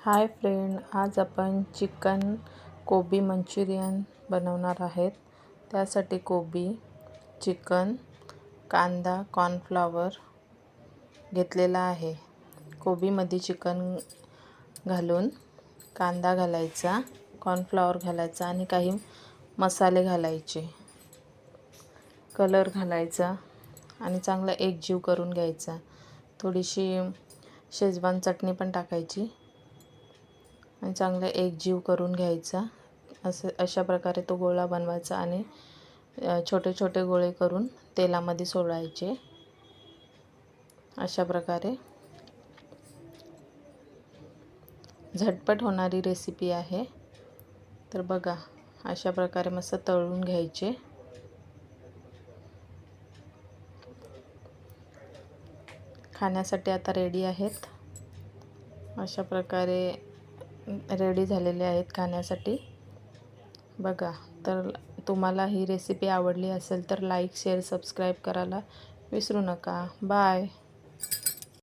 Hi friend, आज आपण chicken कोबी मंचुरियन बनवणार आहेत. त्यासाठी कोबी, चिकन, कांदा, कॉर्नफ्लॉवर घेतलेला आहे. कोबीमध्ये चिकन घालून कांदा घालायचा, कॉर्नफ्लॉवर घालायचा आणि काही मसाले घालायचे, कलर घालायचा आणि चांगला एकजीव करून घ्यायचा. थोडीशी शेजवान चटणी पण टाकायची आणि चांगला एकजीव करून घ्यायचा. अशा प्रकारे तो गोळा बनवायचा आणि छोटे छोटे गोळे करून तेलामध्ये सोडायचे. अशा प्रकारे झटपट होणारी रेसिपी आहे. तर बघा, अशा प्रकारे मस्त तळून घ्यायचे. खाण्यासाठी आता रेडी आहेत. अशा प्रकारे रेडी झालेले आहेत खाण्यासाठी. बघा, तर तुम्हाला ही रेसिपी आवडली असेल तर लाईक, शेअर, सबस्क्राईब करायला विसरू नका. बाय.